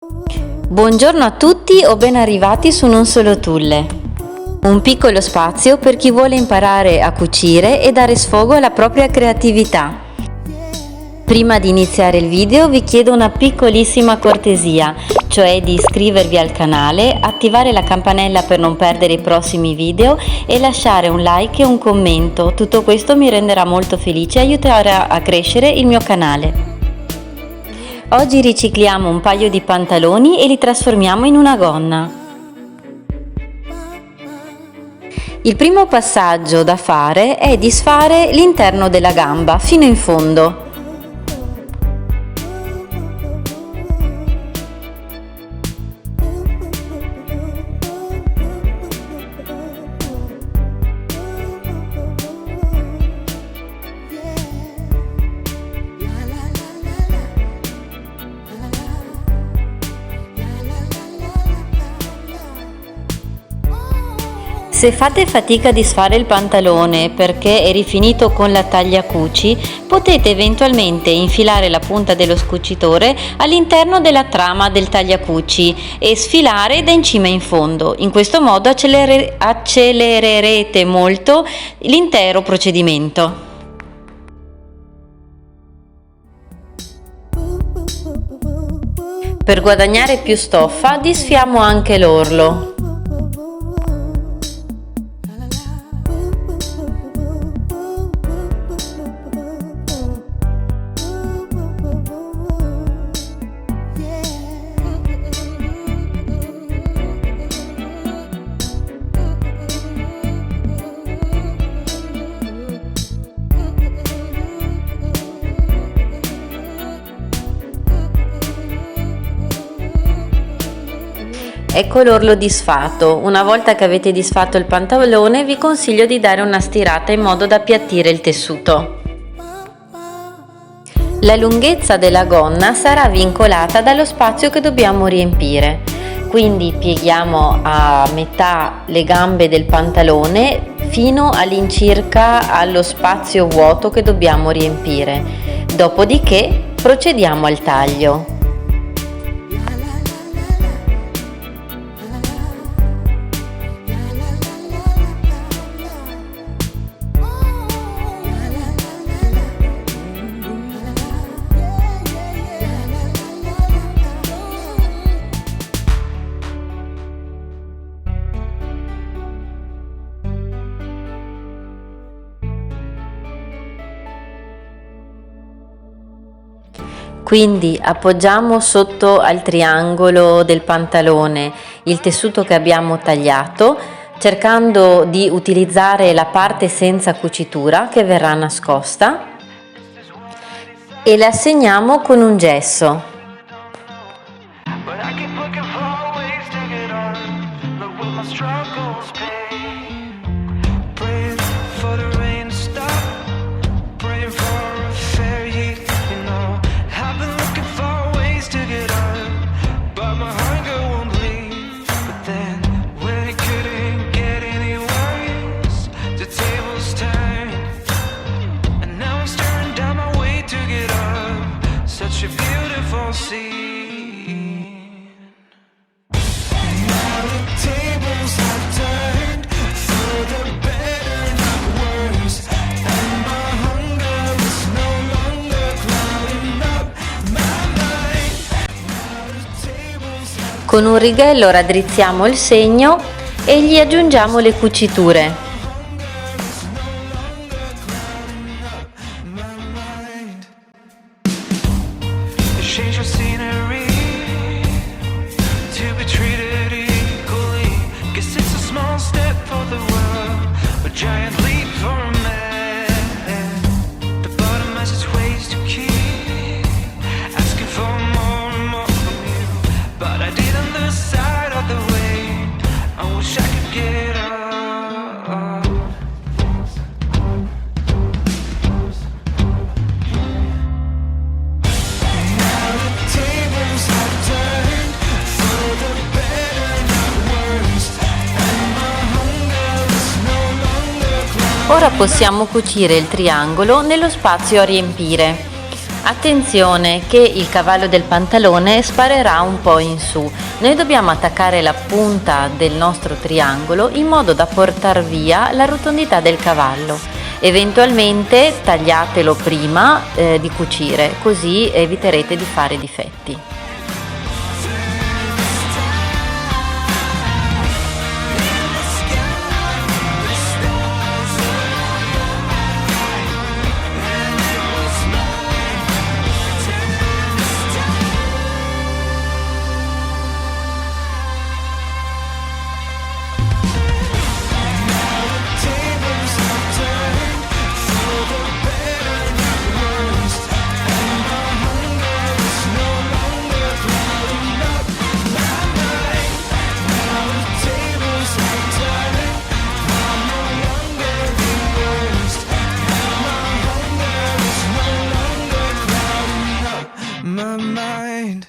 Buongiorno a tutti o ben arrivati su Non Solo Tulle, un piccolo spazio per chi vuole imparare a cucire e dare sfogo alla propria creatività. Prima di iniziare il video vi chiedo una piccolissima cortesia, cioè di iscrivervi al canale, attivare la campanella per non perdere i prossimi video e lasciare un like e un commento. Tutto questo mi renderà molto felice e aiuterà a crescere il mio canale. Oggi ricicliamo un paio di pantaloni e li trasformiamo in una gonna. Il primo passaggio da fare è disfare l'interno della gamba fino in fondo. Se fate fatica a disfare il pantalone perché è rifinito con la tagliacuci, potete eventualmente infilare la punta dello scucitore all'interno della trama del tagliacuci e sfilare da in cima in fondo. In questo modo accelererete molto l'intero procedimento. Per guadagnare più stoffa disfiamo anche l'orlo. Ecco l'orlo disfatto. Una volta che avete disfatto il pantalone vi consiglio di dare una stirata in modo da appiattire il tessuto. La lunghezza della gonna sarà vincolata dallo spazio che dobbiamo riempire, quindi pieghiamo a metà le gambe del pantalone fino all'incirca allo spazio vuoto che dobbiamo riempire. Dopodiché procediamo al taglio. Quindi appoggiamo sotto al triangolo del pantalone il tessuto che abbiamo tagliato, cercando di utilizzare la parte senza cucitura che verrà nascosta, e la assegniamo con un gesso. Con un righello raddrizziamo il segno e gli aggiungiamo le cuciture. Ora possiamo cucire il triangolo nello spazio a riempire. Attenzione che il cavallo del pantalone sparerà un po' in su. Noi dobbiamo attaccare la punta del nostro triangolo in modo da portar via la rotondità del cavallo. Eventualmente tagliatelo prima di cucire, così eviterete di fare difetti. My mind.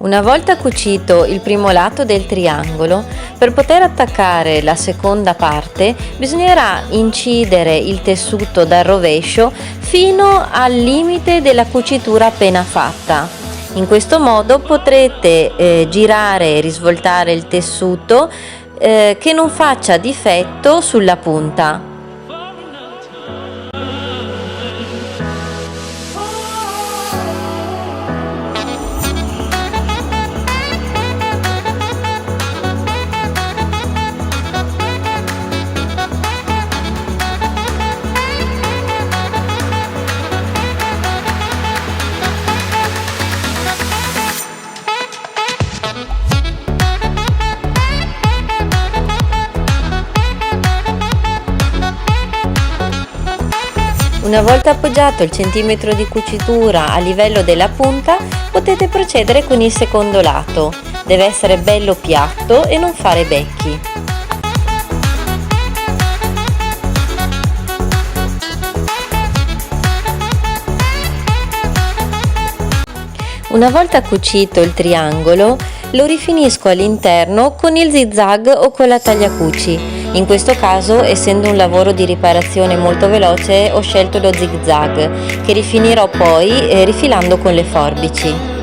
Una volta cucito il primo lato del triangolo, per poter attaccare la seconda parte bisognerà incidere il tessuto dal rovescio fino al limite della cucitura appena fatta. In questo modo potrete girare e risvoltare il tessuto che non faccia difetto sulla punta. Una volta appoggiato il centimetro di cucitura a livello della punta, potete procedere con il secondo lato. Deve essere bello piatto e non fare becchi. Una volta cucito il triangolo, lo rifinisco all'interno con il zig-zag o con la tagliacuci. In questo caso, essendo un lavoro di riparazione molto veloce, ho scelto lo zig-zag, che rifinirò poi rifilando con le forbici.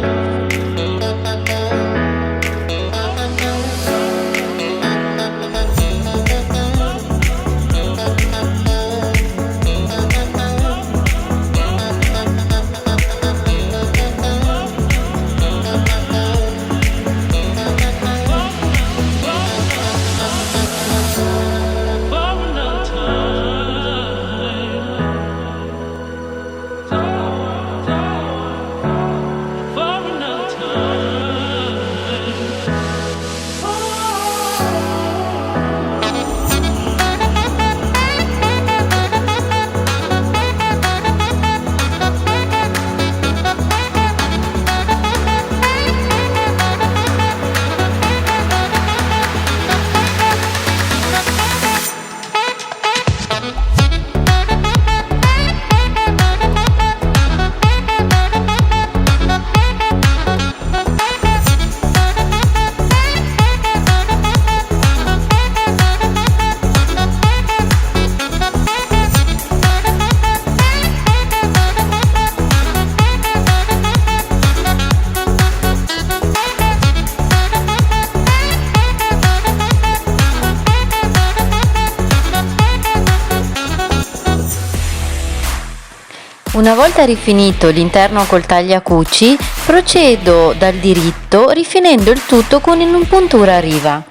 Una volta rifinito l'interno col tagliacuci, procedo dal diritto rifinendo il tutto con un'impuntura a riva.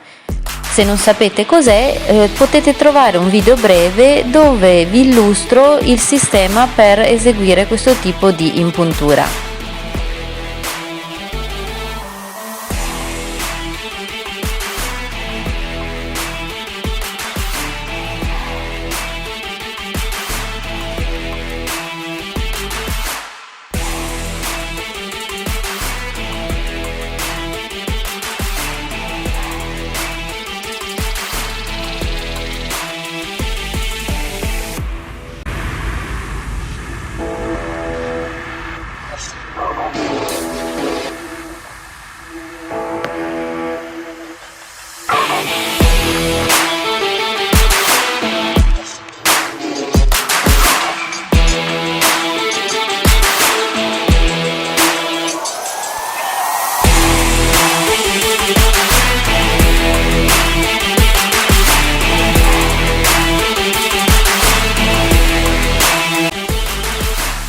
Se non sapete cos'è, potete trovare un video breve dove vi illustro il sistema per eseguire questo tipo di impuntura.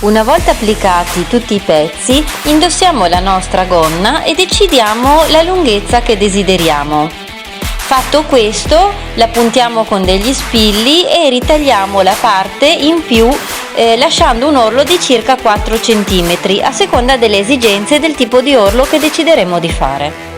Una volta applicati tutti i pezzi, indossiamo la nostra gonna e decidiamo la lunghezza che desideriamo. Fatto questo, la puntiamo con degli spilli e ritagliamo la parte in più lasciando un orlo di circa 4 cm a seconda delle esigenze e del tipo di orlo che decideremo di fare.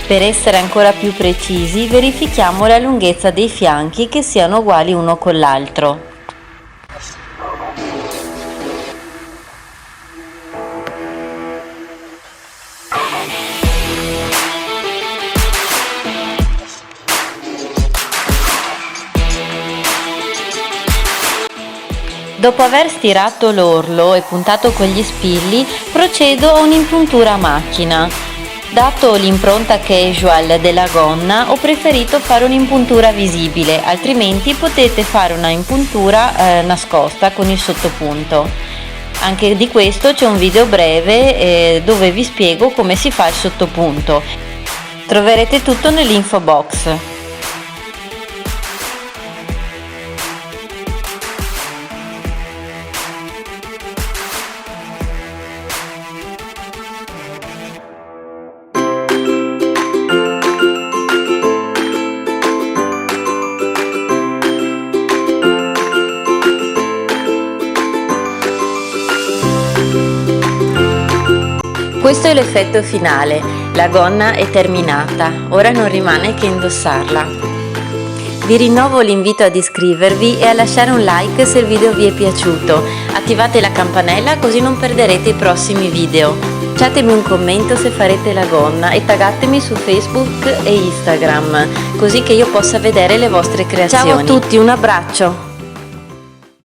Per essere ancora più precisi, verifichiamo la lunghezza dei fianchi che siano uguali uno con l'altro. Dopo aver stirato l'orlo e puntato con gli spilli, procedo a un'impuntura a macchina. Dato l'impronta casual della gonna, ho preferito fare un'impuntura visibile, altrimenti potete fare una impuntura nascosta con il sottopunto. Anche di questo c'è un video breve dove vi spiego come si fa il sottopunto. Troverete tutto nell'info box. Questo è l'effetto finale, la gonna è terminata, ora non rimane che indossarla. Vi rinnovo l'invito ad iscrivervi e a lasciare un like se il video vi è piaciuto. Attivate la campanella così non perderete i prossimi video. Lasciatemi un commento se farete la gonna e taggatemi su Facebook e Instagram, così che io possa vedere le vostre creazioni. Ciao a tutti, un abbraccio!